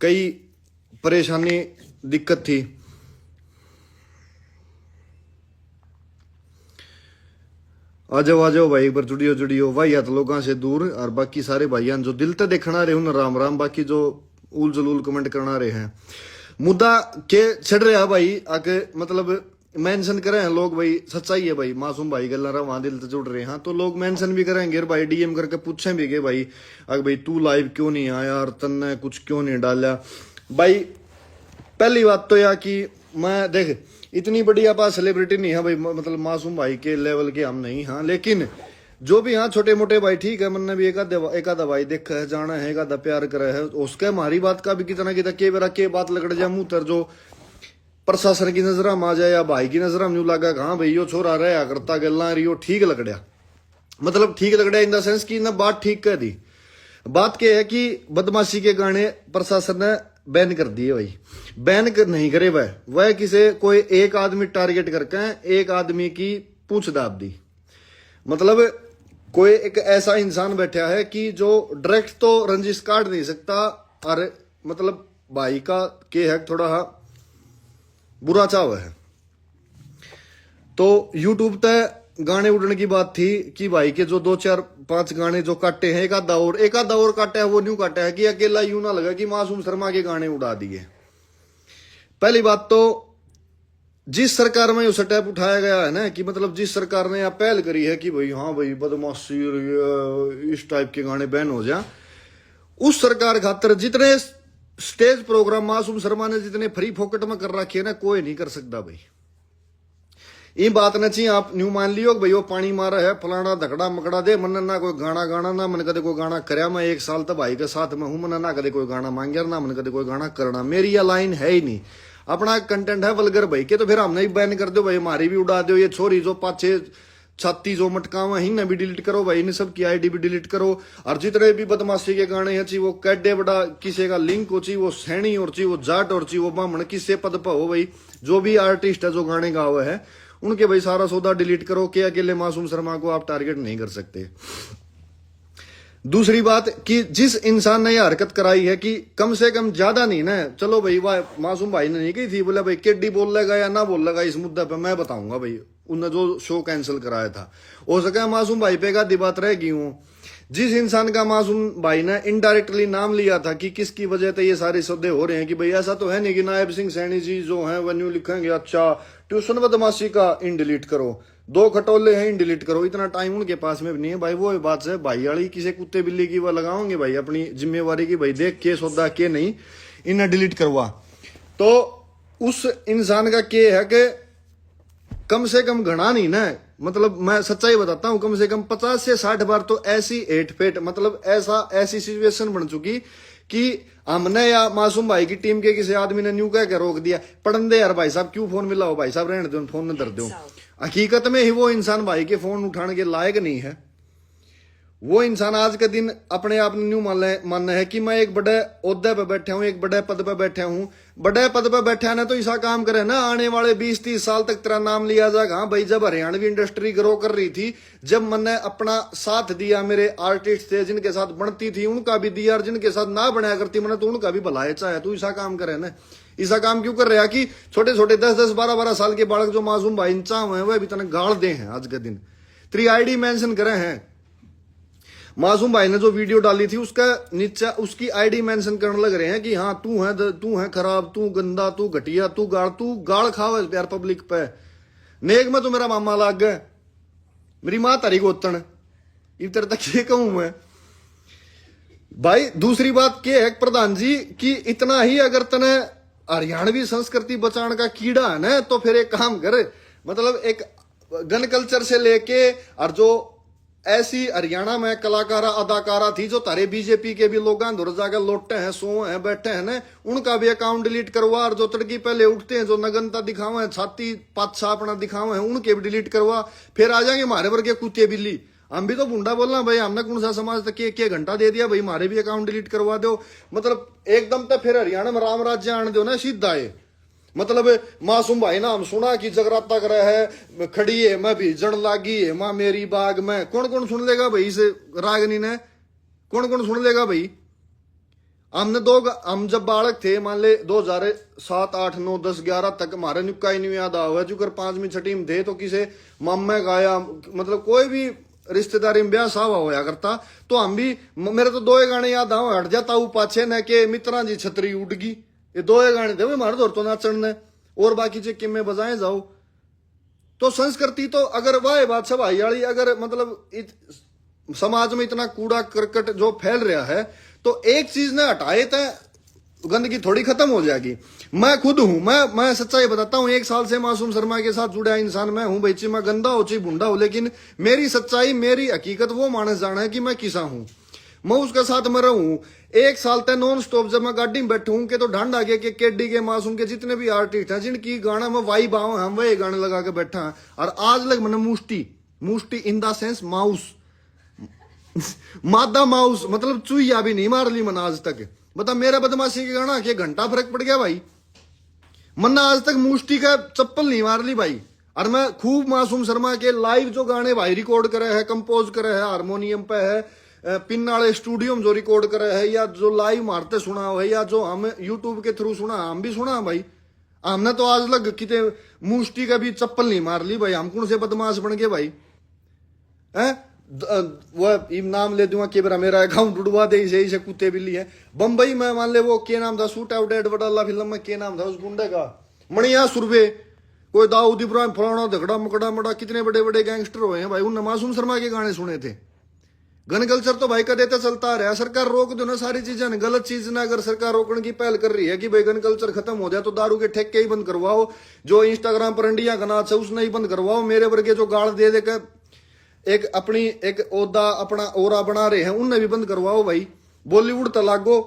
कई परेशानी दिक्कत थी। आ जाओ भाई, एक बार जुड़ियो वाहियात लोगों से दूर। और बाकी सारे भाइयान जो दिल ते देखना रहे हूं राम राम, बाकी जो उल जलूल कमेंट करना रहे हैं मुद्दा के छड़ रहा भाई आके, मतलब मेंशन करे हैं लोग भाई, सच्चाई है भाई, मासूम भाई गल रहा वहां दिल से जुड़ रहे हैं तो लोग मेंशन भी करेंगे भाई, डीएम करके पूछे भी गए भाई अगर भाई तू लाइव क्यों नहीं आया और तन्ने कुछ क्यों नहीं डाला भाई। पहली बात तो यह कि मैं देख इतनी बड़ी आप सेलिब्रिटी नहीं है भाई, मतलब मासूम भाई के लेवल के हम नहीं। हाँ लेकिन जो भी हाँ छोटे मोटे भाई ठीक है, मन ने भी एक आधा भाई देखा है, जाना है, एक आधा प्यार करा है, उसके हमारी बात का भी कितना के बेरा के बात लगड़ जाए मुंह तर, जो प्रशासन की नजर में आ जाए या भाई की नजर में लगा हाँ भाई यो छोरा रहा करता गल्ला रियो ठीक लगड़िया, मतलब ठीक लगड़िया इन द सेंस की ना बात ठीक कह दी। बात क्या है कि बदमाशी के गाने प्रशासन ने बैन कर दिए भाई, बैन कर नहीं करे वह किसे कोई एक आदमी टारगेट करके एक आदमी की पूछ दाब दी, मतलब कोई एक ऐसा इंसान बैठा है कि जो डायरेक्ट तो रंजिश काट नहीं सकता, और मतलब भाई का के है थोड़ा बुरा चाव है। तो यूट्यूब तक गाने उड़ने की बात थी कि भाई के जो 2-4-5 गाने जो काटे हैं, एक आधा और काटा है, वो न्यू काटा है कि अकेला यूं ना लगा कि मासूम शर्मा के गाने उड़ा दिए। पहली बात तो जिस सरकार में उस स्टेप उठाया गया है ना कि मतलब जिस सरकार ने पहल करी है कि भाई हाँ भाई बदमाशी इस टाइप के गाने बैन हो जाए, उस सरकार खातर जितने स्टेज प्रोग्राम मासूम शर्मा ने जितने फ्री फोकट में कर रखे है ना, कोई नहीं कर सकता भाई। ये बात न चाहिए आप न्यू मान लियो भाई वो पानी मारा है फलाना धकड़ा मकड़ा दे, मन ना कोई गाना ना मन कदे कोई गाना करया, मैं 1 साल तक भाई के साथ में हूं, मन ना कदे कोई गाना मांगया ना मन कदे कोई गाना करना, मेरी यह लाइन है ही नहीं। अपना कंटेंट है वल्गर भाई के तो फिर हमने ही बैन कर दो भाई, हमारी भी उड़ा दो, ये छोरी जो पाछे छाती जो मटकावा ही भी डिलीट करो भाई, इन सब की आईडी भी डिलीट करो। और जितने भी बदमाशी के गाने हैं ची वो कैडे बड़ा किसी का लिंक हो ची वो सैनी और ची वो जाट और ची वो बामण किससे पद पर हो भाई, जो भी आर्टिस्ट है जो गाने गा हुआ है उनके भाई सारा सौदा डिलीट करो, के अकेले मासूम शर्मा को आप टारगेट नहीं कर सकते। दूसरी बात कि जिस इंसान ने यह हरकत कराई है कि कम से कम ज्यादा नहीं ना, चलो भाई वह मासूम भाई ने नहीं कही थी, बोला भाई केडी बोल लेगा या ना बोल लेगा इस मुद्दे पे मैं बताऊंगा भाई, उन्होंने जो शो कैंसिल कराया था हो सका मासूम भाई पे का बात रह गई हूं। जिस इंसान का मासूम भाई ने इनडायरेक्टली नाम लिया था कि किसकी वजह से ये सारे सौदे हो रहे हैं, कि भाई ऐसा तो है नहीं कि नायब सिंह सैनी जी जो है वह न्यू लिखेंगे अच्छा ट्यूशन बदमाशी का इन डिलीट करो, 2 खटोले हैं इन डिलीट करो, इतना टाइम उनके पास में भी नहीं है भाई। वो बात से भाई वाली किसी कुत्ते बिल्ली की वह लगाओगे भाई अपनी जिम्मेवारी की भाई, देख के सौदा के नहीं इन्हें डिलीट करवा। तो उस इंसान का के है कि कम से कम घना नहीं ना, मतलब मैं सच्चाई बताता हूं, कम से कम 50 से 60 बार तो ऐसी एटफेट, मतलब ऐसी सिचुएशन बन चुकी कि हमने या मासूम भाई की टीम के किसी आदमी ने न्यू कह के रोक दिया, पढ़न दे यार भाई साहब क्यों फोन मिला हो भाई साहब रहने दो फोन न दर दो। हकीकत में ही वो इंसान भाई के फोन उठाने के लायक नहीं है। वो इंसान आज के दिन अपने आप न्यू मानना है कि मैं एक बड़े ओहदे पे बैठा हूं, एक बड़े पद पे बैठा हूं, बड़े पद पे बैठा ना तो ऐसा काम करे ना आने वाले 20-30 साल तक तेरा नाम लिया जाएगा। हाँ भाई जब हरियाणवी इंडस्ट्री ग्रो कर रही थी, जब मैंने अपना साथ दिया, मेरे आर्टिस्ट थे जिनके साथ बनती थी उनका भी दिया, और जिनके साथ ना बनाया करती मैंने तो उनका भी भला चाहे, तू ऐसा काम करे ना। ऐसा काम क्यों कर रहा कि छोटे छोटे 10-10 12-12 साल के बालक जो मासूम भाई इंचा हुए हैं वह भी तना गाड़ दे हैं आज के दिन। तेरी आईडी मेंशन करे हैं, मासूम भाई ने जो वीडियो डाली थी उसका नीचे उसकी आईडी मेंशन करने लग रहे हैं कि हाँ तू है खराब, तू गंदा, तू घटिया, तू गाड़ खाओ यार पब्लिक पे, नेक में तो मेरा मामा लाग गए, मेरी माँ तारी गोतन, इधर तक ये कहूं मैं भाई। दूसरी बात क्या है प्रधान जी कि इतना ही अगर तने हरियाणवी संस्कृति बचाने का कीड़ा है ना तो फिर एक काम कर, मतलब एक गन कल्चर से लेके और जो ऐसी हरियाणा में कलाकारा अदाकारा थी जो तारे बीजेपी के भी लोग अंदर जाकर लौटे हैं, सो हैं, बैठे हैं ना, उनका भी अकाउंट डिलीट करवा, और जो तड़की पहले उठते हैं जो नगनता दिखावा है, छाती पाछा अपना दिखावा है, उनके भी डिलीट करवा। फिर आ जाएंगे हमारे वर्ग के कुत्ते बिल्ली, हम भी तो भूडा बोलना भाई, हमने कौन सा समाज तक एक घंटा दे दिया भाई, हमारे भी अकाउंट डिलीट करवा दो, मतलब एकदम तक फिर हरियाणा में राम राज्य आने दो ना सीधा है। मतलब मासूम भाई ना हम सुना कि जगराता करे है, खड़ी है मैं भी जड़ लागी है माँ मेरी बाग में, कौन कौन सुन लेगा भाई इस रागनी ने, कौन कौन सुन लेगा भाई। हमने हम जब बालक थे, मान ले 2007 8 9 10 11 तक हमारे नुक्का ही नहीं याद हुआ जो कर 5वीं 6वीं में थे, तो किसे मामा गाया, मतलब कोई भी रिश्तेदारी में ब्याह सावा होया करता, तो हम भी, मेरे तो 2 गाने याद आओ, हट जाता हूँ पाछे न के मित्रा जी छतरी उड़गी, ये 2 गाने थे हमारे दौर तो नाचन ने, और बाकी चे किमे बजाए जाओ। तो संस्कृति तो अगर वाह बात सब आई वाली, अगर मतलब समाज में इतना कूड़ा करकट जो फैल रहा है, तो एक चीज ने हटाए तो गंदगी थोड़ी खत्म हो जाएगी। मैं खुद हूं, मैं सच्चाई बताता हूं, 1 साल से मासूम शर्मा के साथ जुड़ा इंसान मैं हूं भाई, ची मैं गंदा हो ची भूंडा हो, लेकिन मेरी सच्चाई मेरी हकीकत वो मानस जाना है कि मैं किसा हूं, मैं उसके साथ में रहूं। 1 साल तक नॉन स्टॉप जब मैं गाड़ी में बैठूं के तो ढंड आगे के केडी के मासूम के जितने भी आर्टिस्ट हैं जिनकी गाना में वाई बाव हम वही गाने लगा के बैठा है, और आज लग मैंने मुष्टि इन द सेंस माउस मादा माउस, मतलब चुईया भी नहीं मार ली मन आज तक। बता मेरा बदमाशी के गाना के घंटा फर्क पड़ गया भाई, मन्ना आज तक मुष्टि का चप्पल नहीं मार ली भाई। और मैं खूब मासूम शर्मा के लाइव जो गाने भाई रिकॉर्ड करे है, कंपोज करे है, हारमोनियम पे है, पिन वाले स्टूडियो में जो रिकॉर्ड करे है, या जो लाइव मारते सुना हो है, या जो हम यूट्यूब के थ्रू सुना, हम भी सुना भाई। हमने तो आज लग किते मुष्टि का भी चप्पल नहीं मार ली भाई, हम कौन से बदमाश बन गए भाई है। वो नाम ले दूंगा कि मेरा अकाउंट उड़वा दे इसे कुत्ते बिल्ली है। बम्बई में मान ले वो के नाम था, shoot out at Wadala film में के नाम था उस गुंडे का, मणिया सुरभे, कोई दाऊद इब्राहिम फलाना झगड़ा मकड़ा मड़ा, कितने बड़े बड़े गैंगस्टर हुए हैं भाई, उनने मासूम शर्मा के गाने सुने थे। गन कल्चर तो भाई कदे तो चलता रहा, सरकार रोक दो ना सारी चीजें, गलत चीज ना अगर सरकार रोकने की पहल कर रही है कि भाई गन कल्चर खत्म हो जाए तो दारू के ठेके ही बंद करवाओ, जो इंस्टाग्राम पर इंडिया का नाच है उसने ही बंद करवाओ, मेरे वर्गे जो गाड़ दे देकर एक अपनी एक ओदा अपना ओरा बना रहे हैं उनने भी बंद करवाओ भाई, बॉलीवुड तो लागो।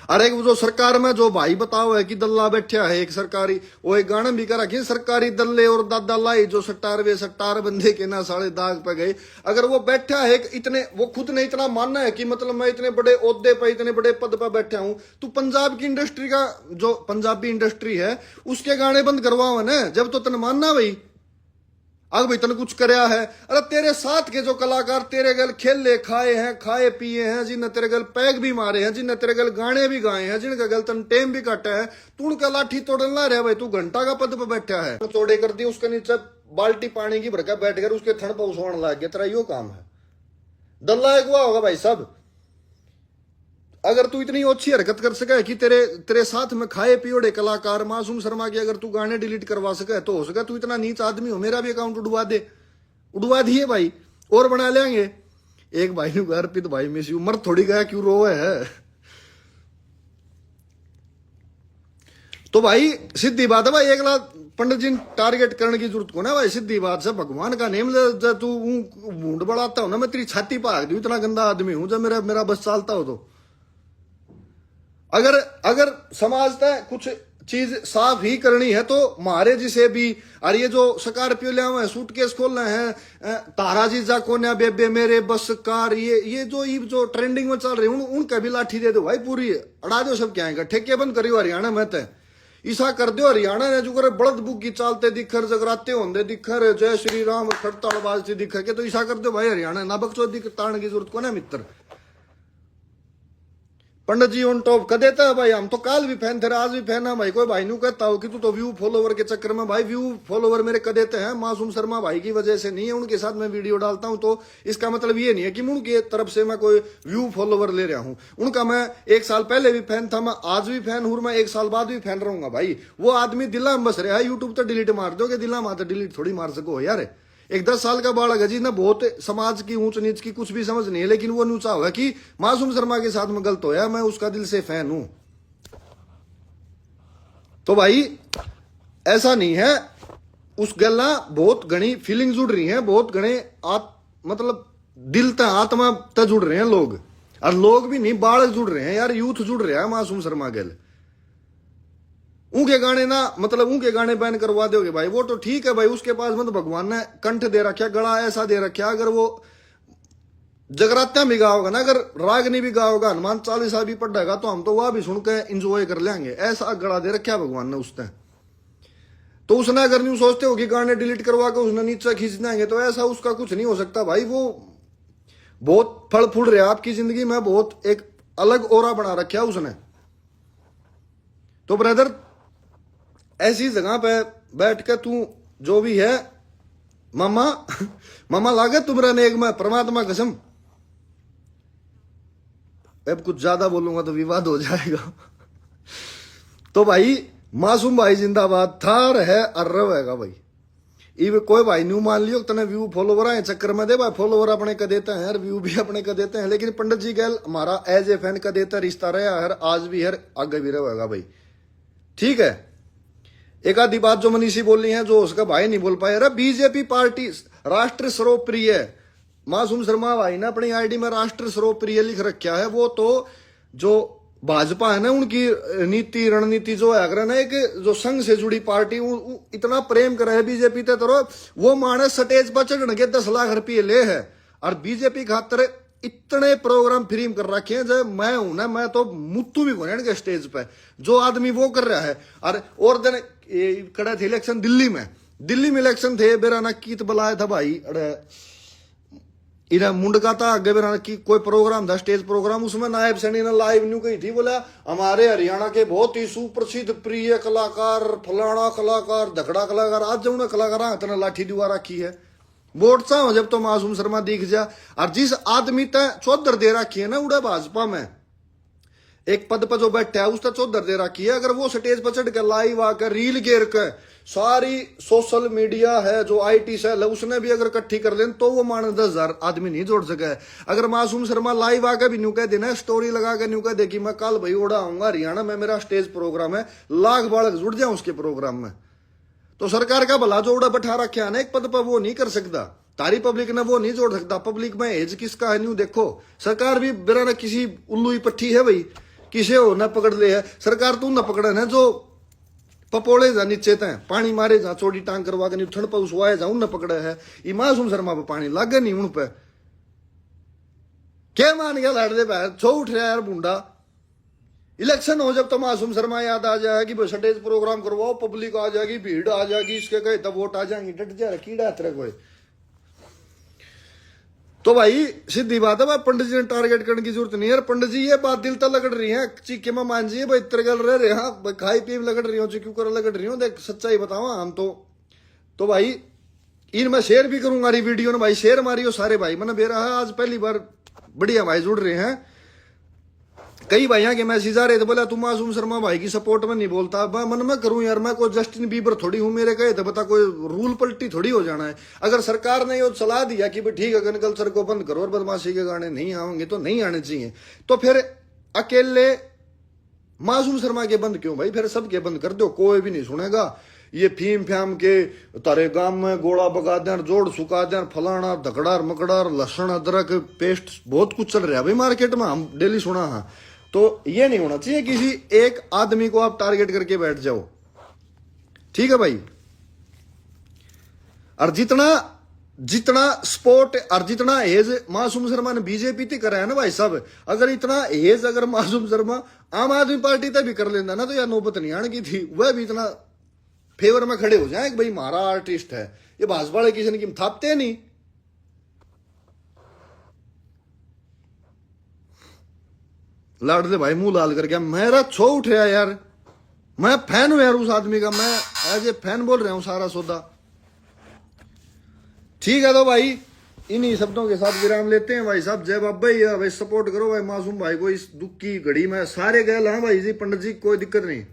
अरे जो सरकार में जो भाई बताओ है कि दल्ला बैठा है एक सरकारी, वो एक गाना भी कर रखी सरकारी दल्ले और दादा लाई जो 60 बंदे के ना साले दाग पे गए। अगर वो बैठा है इतने, वो खुद ने इतना मानना है कि मतलब मैं इतने बड़े ओहदे पे इतने बड़े पद पर बैठा हूं, तो पंजाब की इंडस्ट्री का जो पंजाबी इंडस्ट्री है उसके गाने बंद करवाओ ना, जब तो तन मानना भाई अग भाई तन कुछ करया है। अरे तेरे साथ के जो कलाकार तेरे गल खेले खाए हैं, खाए पिए हैं, जिनने तेरे गल पैग भी मारे हैं, जिनने तेरे गल गाने भी गाए हैं, जिनका गल तन टेम भी काटा है, तू उनका लाठी तोड़ना रहा भाई, तू घंटा का पद पे बैठा है, चौड़े कर दी उसके नीचे बाल्टी पानी की भरकर बैठ कर उसके थन पर उसवाण लग गया, तेरा यो काम है। दल्ला एक हुआ होगा भाई सब, अगर तू इतनी अच्छी हरकत कर सके कि तेरे साथ में खाए पियोड़े कलाकार मासूम शर्मा के अगर तू गाने डिलीट करवा सके तो हो सके तू इतना नीच आदमी हो, मेरा भी अकाउंट उड़वा दिए भाई, और बना लेंगे। एक भाई ने अर्पित भाई मिस यू, मर थोड़ी गया क्यों रोवे है। तो भाई सीधी बात है भाई, एक लाख पंडित जी टारगेट करने की जरूरत को ना भाई, सीधी बात से भगवान का नेम तू भूड बढ़ाता हो ना, मैं तेरी छाती भाग दू, इतना गंदा आदमी हूं जब मेरा बस चालता हो। तो अगर समाज तक कुछ चीज साफ ही करनी है तो मारे जिसे भी, और ये जो स्कॉर्पियो ले हुए सूटकेस खोलना है, तारा जीजा कोन्या बेबे मेरे बस कार, ये जो ट्रेंडिंग में चल रही है उनका भी लाठी दे दो भाई, पूरी अड़ा दो सब, क्या आएगा ठेके बंद करियो हरियाणा में तो ईसा कर दो। हरियाणा ने जो करे बड़द बुग्गी चालते दिखर, जगराते होंगे दिखर, जय श्री राम खड़ताड़ बाजती दिखर के, तो ईसा कर दो भाई हरियाणा ना बकचो ताड़ने की जरूरत को ना मित्र। पंडित जी ऑन टॉप कर देता है भाई, हम तो काल भी फैन थे आज भी फैन है भाई। कोई भाई नू कहता हो कि तू तो व्यू फॉलोवर के चक्कर में, भाई व्यू फॉलोवर मेरे कर देते हैं मासूम शर्मा भाई की वजह से नहीं है, उनके साथ मैं वीडियो डालता हूं तो इसका मतलब ये नहीं है कि उनकी तरफ से मैं कोई व्यू फॉलोवर ले रहा हूं। उनका मैं 1 साल पहले भी फैन था, मैं आज भी फैन हूं, मैं 1 साल बाद भी फैन रहूंगा भाई। वो आदमी दिला में बस रहा है, यूट्यूब तो डिलीट मार दोगे, दिला में तो डिलीट थोड़ी मार सको यार। एक 10 साल का बालक है जी ना, बहुत समाज की ऊंच नीच की कुछ भी समझ नहीं है, लेकिन वो नीचा होगा कि मासूम शर्मा के साथ में गलत होया, मैं उसका दिल से फैन हूं। तो भाई ऐसा नहीं है, उस गल्ला बहुत घनी फीलिंग जुड़ रही है, बहुत घने मतलब दिल तक आत्मा तक जुड़ रहे हैं लोग, और लोग भी नहीं बालक जुड़ रहे हैं यार, यूथ जुड़ रहा है मासूम शर्मा गल। उनके गाने ना मतलब उनके गाने बैन करवा दोगे भाई, वो तो ठीक है भाई, उसके पास मतलब भगवान ने कंठ दे रखा, गला ऐसा दे रखा, अगर वो जगरात्या भी गा होगा ना, अगर रागनी भी गा होगा, हनुमान चालीसा भी पढ़ेगा तो हम तो वह भी सुन के इंजॉय कर लेंगे, ऐसा गला दे रखा भगवान ने उसने। तो उसने अगर नहीं सोचते हो कि गाने डिलीट करवा के उसने नीचे खींच देंगे, तो ऐसा उसका कुछ नहीं हो सकता भाई। वो बहुत फल फूल रहा है आपकी जिंदगी में, बहुत एक अलग ओरा बना रखा उसने। तो ब्रदर ऐसी जगह पे बैठ के तू जो भी है मामा मामा लागे तुम्हारा नेक में परमात्मा कसम। अब कुछ ज्यादा बोलूंगा तो विवाद हो जाएगा। तो भाई मासूम भाई जिंदाबाद, थार है अर्रव हैगा भाई। इवे कोई भाई न्यू मान लियो तने व्यू फॉलोवर आए चक्कर में दे भाई, फॉलोवर अपने का देते हैं और व्यू भी अपने का देते हैं, लेकिन पंडित जी गैल हमारा एज ए फैन का देता रिश्ता रहा है, आज भी है आगे भी रहेगा भाई। ठीक है, एक आधी बात जो मनीषी बोली है जो उसका भाई नहीं बोल पाए। अरे बीजेपी पार्टी राष्ट्र सर्वप्रिय है। मासूम शर्मा भाई ने अपनी आईडी में राष्ट्र सर्वप्रिय लिख रखा है। वो तो जो भाजपा है ना उनकी नीति रणनीति जो है अगर ना एक जो संघ से जुड़ी पार्टी इतना प्रेम करे है बीजेपी ते तो वो माने स्टेज पर चढ़ने के 10 लाख रुपये ले है और बीजेपी खातर इतने प्रोग्राम फ्री कर रखे हैं। जब मैं हूं ना मैं तो मुत्तू भी घोने के स्टेज पे जो आदमी वो कर रहा है। और दिन कड़ा थे इलेक्शन दिल्ली में इलेक्शन थे बेरा ना कीत बुलाया था भाई। अरे इन्हें मुंडका था आगे बेरा की कोई प्रोग्राम था स्टेज प्रोग्राम, उसमें नायब सैनी ने लाइव न्यू कही थी, बोला हमारे हरियाणा के बहुत ही सुप्रसिद्ध प्रिय कलाकार फलाना कलाकार धकड़ा कलाकार, आज जब उन्हें कलाकार इतना लाठी दुआ रखी है वोट सा हो जब तो मासूम शर्मा दिख जा। और जिस आदमी तय चौधर दे रखी है ना उड़ा भाजपा में एक पद पर जो बैठा है उसका चौधर दे रखी है, अगर वो स्टेज पर चढ़ के लाइव आकर रील घेर के सारी सोशल मीडिया है जो आईटी सेल है उसने भी अगर इकट्ठी कर लें तो वो मान 10,000 आदमी नहीं जोड़ सके। अगर मासूम शर्मा लाइव आकर भी न्यू कह देना स्टोरी लगा के न्यू कह दे कि मैं कल भाई उड़ा आऊंगा हरियाणा में मेरा स्टेज प्रोग्राम है, लाख बालक जुड़ जाए उसके प्रोग्राम में, तो सरकार का भला जो उड़ा बैठा रखे है ना एक पद पर वो नहीं कर सकता, तारी पब्लिक ने वो नहीं जोड़ सकता। पब्लिक में एज किसका है न्यू देखो, सरकार भी बेरा ना किसी उल्लू ही पट्टी है भाई, किसे हो न पकड़ ले है सरकार, तू न पकड़े ना जो पपोड़े जा नीचे तय पानी मारे जा चोड़ी टांग करवा के ठंड पर उसवाए जा उन न पकड़े है। ई मासूम शर्मा पे पानी लागे नहीं उन पे क्या मान गया लड़ दे भाई छो उठ रहा यार बूंडा। इलेक्शन हो जब तो मासूम शर्मा याद आ जाएगी भाई स्टेज प्रोग्राम करवाओ पब्लिक आ जाएगी भीड़ आ जाएगी इसके कहे तब वोट आ जाएंगे, डट जा कीड़ा तेरे कोई। तो भाई सीधी बात है भाई पंडित जी ने टारगेट करने की जरूरत नहीं है। पंडित जी ये बात दिल तक लगड़ रही है चीखे में मान जी भाई इतर गल रह रहे हाँ खाई पी में लगड़ रही हूँ क्यों कर लगड़ रही हूँ देख सच्चाई बताओ हम तो भाई इन मैं शेयर भी करूंगा वीडियो ने भाई शेयर मारियो सारे भाई मैंने बेरा है आज पहली बार बढ़िया भाई जुड़ रहे हैं। कई भाइयों के मैसेज आ रहे थे बोला तुम मासूम शर्मा भाई की सपोर्ट में नहीं बोलता, मन में करूं यार मैं कोई जस्टिन बीबर थोड़ी हूं, मेरे कहे थे बता कोई रूल पलटी थोड़ी हो जाना है। अगर सरकार ने ये सलाह दिया कि भाई ठीक है गन कल्चर को बंद करो और बदमाशी के गाने नहीं आएंगे तो नहीं आने चाहिए, तो फिर अकेले मासूम शर्मा के बंद क्यों भाई, फिर सबके बंद कर दो कोई भी नहीं सुनेगा। ये फीम फ्याम के तारे गांव में गोड़ा बगा दें जोड़ सुखा दें फलाना धकड़ार मकड़ार लहसुन अदरक पेस्ट बहुत कुछ चल रहा है भाई मार्केट में, हम डेली सुना है। तो ये नहीं होना चाहिए किसी एक आदमी को आप टारगेट करके बैठ जाओ, ठीक है भाई। और जितना स्पोर्ट और जितना हेज मासूम शर्मा ने बीजेपी ते करा है ना भाई साहब, अगर इतना हेज अगर मासूम शर्मा आम आदमी पार्टी तक भी कर लेता ना तो यार नौबत नहीं आने की थी, वह भी इतना फेवर में खड़े हो जाए भाई हमारा आर्टिस्ट है। ये भाजपा वाले किसी ने की थापते नहीं, लाड दे भाई मुंह लाल कर गया मेरा छो उठ रहा यार, मैं फैन हूं यार उस आदमी का, मैं एज ए फैन बोल रहा हूं सारा सौदा। ठीक है तो भाई इन्हीं शब्दों के साथ विराम लेते हैं भाई साहब। जय बाबा भाई सपोर्ट करो भाई मासूम भाई को इस दुख की घड़ी में, सारे गए हैं भाई जी पंडित जी कोई दिक्कत नहीं।